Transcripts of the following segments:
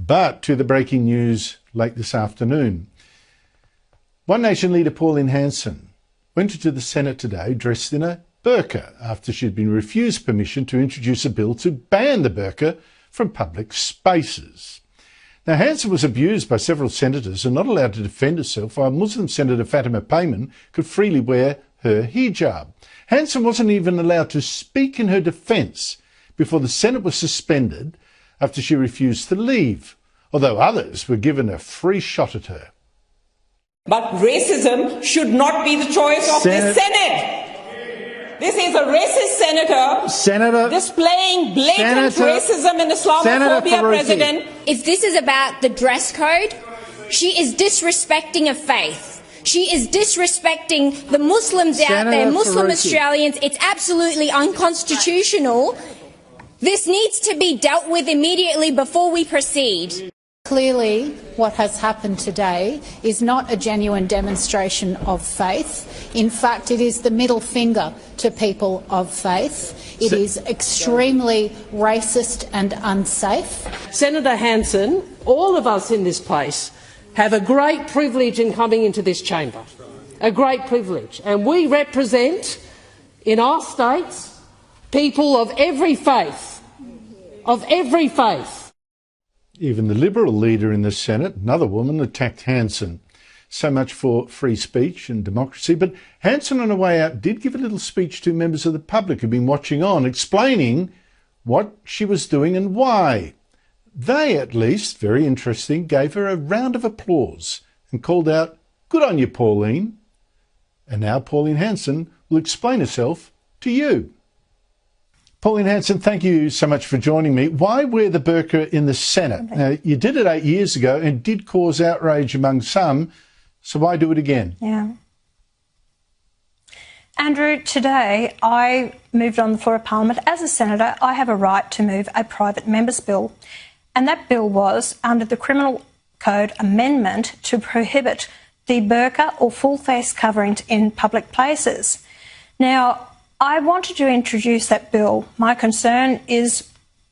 But to the breaking news late this afternoon. One Nation leader Pauline Hanson went into the Senate today dressed in a burqa after she'd been refused permission to introduce a bill to ban the burqa from public spaces. Now, Hanson was abused by several senators and not allowed to defend herself, while Muslim Senator Fatima Payman could freely wear her hijab. Hanson wasn't even allowed to speak in her defence before the Senate was suspended after she refused to leave, although others were given a free shot at her. But racism should not be the choice of the Senate. This is a racist senator displaying blatant racism and Islamophobia, President. If this is about the dress code, she is disrespecting a faith. She is disrespecting the Muslims out there, Muslim Australians. It's absolutely unconstitutional. This needs to be dealt with immediately before we proceed. Clearly, what has happened today is not a genuine demonstration of faith. In fact, it is the middle finger to people of faith. It is extremely racist and unsafe. Senator Hanson, all of us in this place have a great privilege in coming into this chamber, a great privilege. And we represent, in our states, people of every faith, Even the Liberal leader in the Senate, another woman, attacked Hanson. So much for free speech and democracy. But Hanson, on her way out, did give a little speech to members of the public who've been watching on, explaining what she was doing and why. They, at least, very interesting, gave her a round of applause and called out, "Good on you, Pauline." And now Pauline Hanson will explain herself to you. Pauline Hanson, thank you so much for joining me. Why wear the burqa in the Senate? Now, you did it 8 years ago and did cause outrage among some, so why do it again? Yeah. Andrew, today I moved on the floor of Parliament. As a senator, I have a right to move a private member's bill, and that bill was under the Criminal Code amendment to prohibit the burqa or full face covering in public places. Now, I wanted to introduce that bill. My concern is,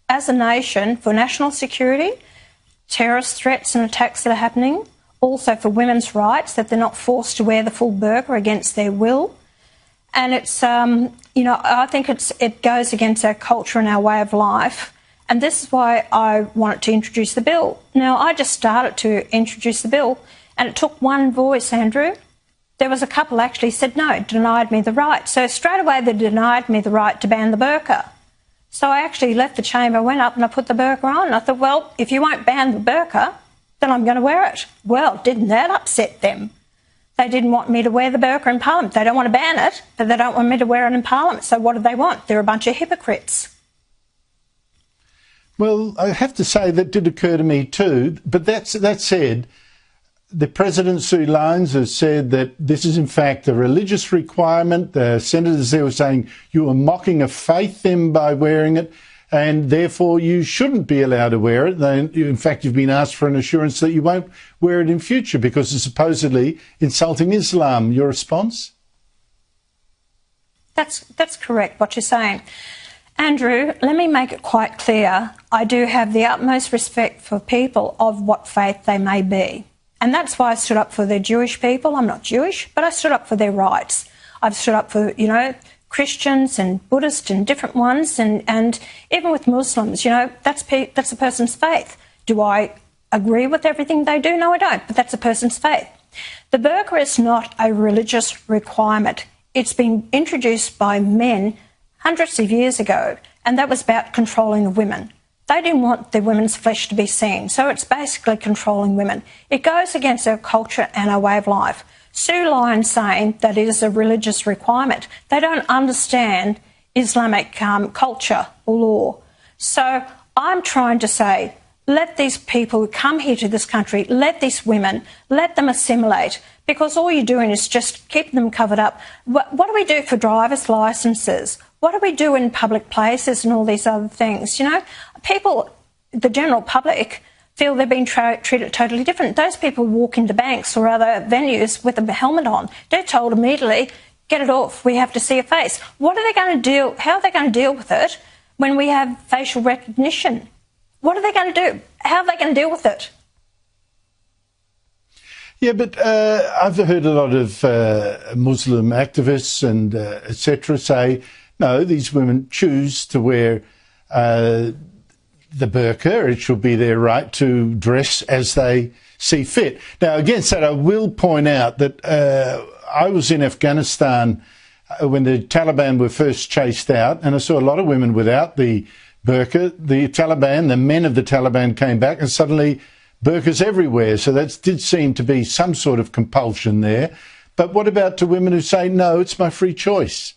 as a nation, for national security, terrorist threats and attacks that are happening, also for women's rights, that they're not forced to wear the full burqa against their will. And it's, I think it goes against our culture and our way of life. And this is why I wanted to introduce the bill. Now, I just started to introduce the bill, and it took one voice, Andrew. There was a couple actually said no, denied me the right. So straight away they denied me the right to ban the burqa. So I actually left the chamber, went up and I put the burqa on. I thought, well, if you won't ban the burqa, then I'm going to wear it. Well, didn't that upset them? They didn't want me to wear the burqa in Parliament. They don't want to ban it, but they don't want me to wear it in Parliament. So what do they want? They're a bunch of hypocrites. Well, I have to say that did occur to me too, but that said, the President, Sue Lines, has said that this is in fact a religious requirement. The senators there were saying you are mocking a faith then by wearing it, and therefore you shouldn't be allowed to wear it. In fact, you've been asked for an assurance that you won't wear it in future because it's supposedly insulting Islam. Your response? That's correct, what you're saying. Andrew, let me make it quite clear. I do have the utmost respect for people of what faith they may be. And that's why I stood up for the Jewish people. I'm not Jewish, but I stood up for their rights. I've stood up for, Christians and Buddhists and different ones, and even with Muslims, that's a person's faith. Do I agree with everything they do? No, I don't, but that's a person's faith. The burqa is not a religious requirement. It's been introduced by men hundreds of years ago, and that was about controlling the women. They didn't want their women's flesh to be seen, so it's basically controlling women. It goes against our culture and our way of life. Sue Lines saying that it is a religious requirement. They don't understand Islamic culture or law. So I'm trying to say, let these people who come here to this country, let these women, let them assimilate, because all you're doing is just keep them covered up. What do we do for driver's licences? What do we do in public places and all these other things? People, the general public, feel they're being treated totally different. Those people walk into banks or other venues with a helmet on. They're told immediately, get it off, we have to see a face. How are they going to deal with it when we have facial recognition? What are they going to do? How are they going to deal with it? Yeah, but I've heard a lot of Muslim activists and etc. say, no, these women choose to wear the burqa. It should be their right to dress as they see fit. Now, against that, I will point out that I was in Afghanistan when the Taliban were first chased out, and I saw a lot of women without the burqa. The Taliban, the men of the Taliban came back, and suddenly burqas everywhere. So that did seem to be some sort of compulsion there. But what about to women who say, no, it's my free choice?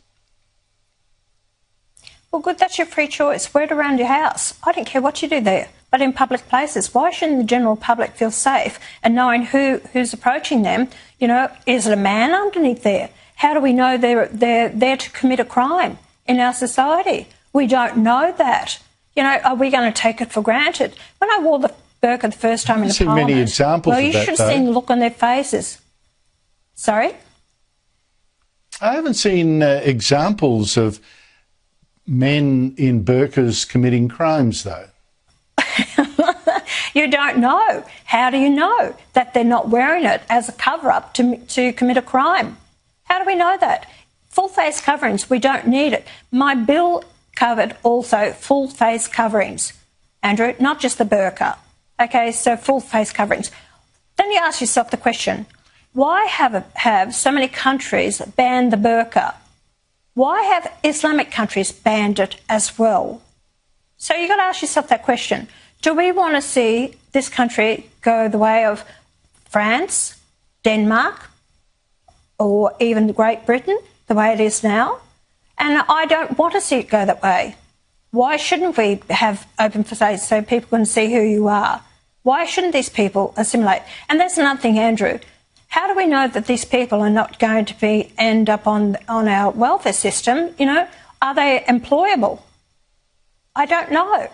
Well, good, that's your free choice. Wear it around your house. I don't care what you do there. But in public places, why shouldn't the general public feel safe and knowing who's approaching them? You know, is it a man underneath there? How do we know they're there to commit a crime in our society? We don't know that. You know, are we going to take it for granted? When I wore the burqa the first time in the Parliament, many examples well, of you that, should have seen the look on their faces. Sorry? I haven't seen examples of men in burqas committing crimes, though. You don't know. How do you know that they're not wearing it as a cover-up to commit a crime? How do we know that? Full face coverings, we don't need it. My bill covered also full face coverings, Andrew, not just the burqa. Okay, so full face coverings. Then you ask yourself the question, why have so many countries banned the burqa? Why have Islamic countries banned it as well? So you've got to ask yourself that question. Do we want to see this country go the way of France, Denmark, or even Great Britain, the way it is now? And I don't want to see it go that way. Why shouldn't we have open facades so people can see who you are? Why shouldn't these people assimilate? And that's another thing, Andrew. How do we know that these people are not going to end up on our welfare system? You know, are they employable? I don't know.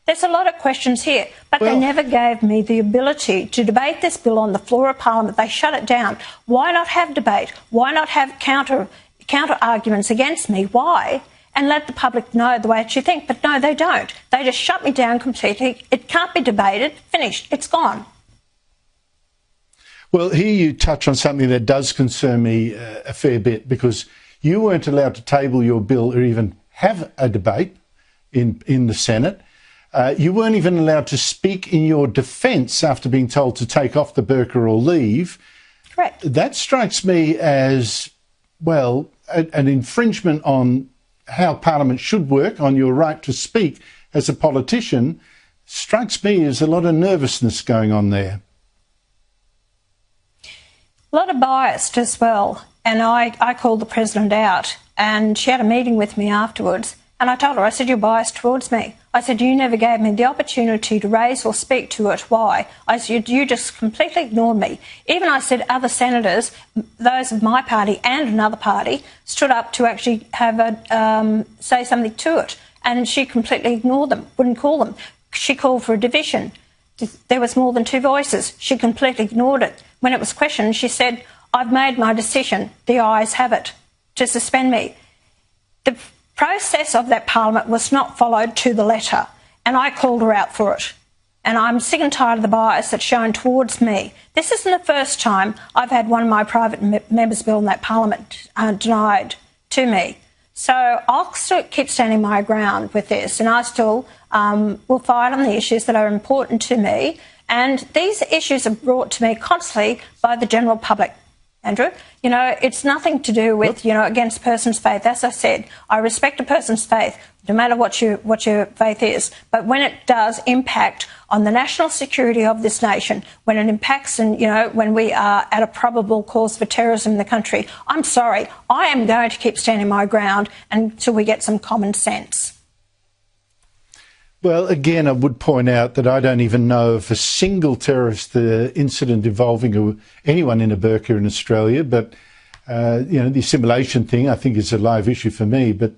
There's a lot of questions here, but they never gave me the ability to debate this bill on the floor of Parliament. They shut it down. Why not have debate? Why not have counter arguments against me? Why? And let the public know the way it should think. But no, they don't. They just shut me down completely. It can't be debated. Finished. It's gone. Well, here you touch on something that does concern me a fair bit, because you weren't allowed to table your bill or even have a debate in the Senate. You weren't even allowed to speak in your defence after being told to take off the burqa or leave. Correct. That strikes me as, well, an infringement on how Parliament should work, on your right to speak as a politician. Strikes me as a lot of nervousness going on there. A lot of bias as well. And I called the President out, and she had a meeting with me afterwards. And I told her, I said, you're biased towards me. I said, you never gave me the opportunity to raise or speak to it. Why? I said, you just completely ignored me. Even I said other senators, those of my party and another party, stood up to actually have say something to it. And she completely ignored them, wouldn't call them. She called for a division. There was more than two voices. She completely ignored it. When it was questioned, she said, I've made my decision. The ayes have it, to suspend me. The process of that Parliament was not followed to the letter, and I called her out for it. And I'm sick and tired of the bias that's shown towards me. This isn't the first time I've had one of my private members' bill in that Parliament denied to me. So I'll still keep standing my ground with this, and I still will fight on the issues that are important to me. And these issues are brought to me constantly by the general public. Andrew, you know, it's nothing to do with, you know, against a person's faith. As I said, I respect a person's faith, no matter what your faith is. But when it does impact on the national security of this nation, when it impacts and, you know, when we are at a probable cause for terrorism in the country, I'm sorry, I am going to keep standing my ground until we get some common sense. Well, again, I would point out that I don't even know of a single terrorist incident involving anyone in a burqa in Australia. But, you know, the assimilation thing, I think, is a live issue for me. But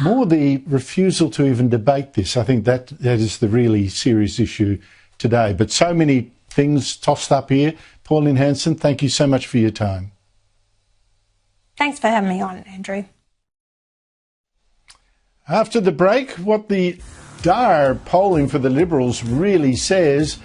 more the refusal to even debate this. I think that is the really serious issue today. But so many things tossed up here. Pauline Hanson, thank you so much for your time. Thanks for having me on, Andrew. After the break, what the dire polling for the Liberals really says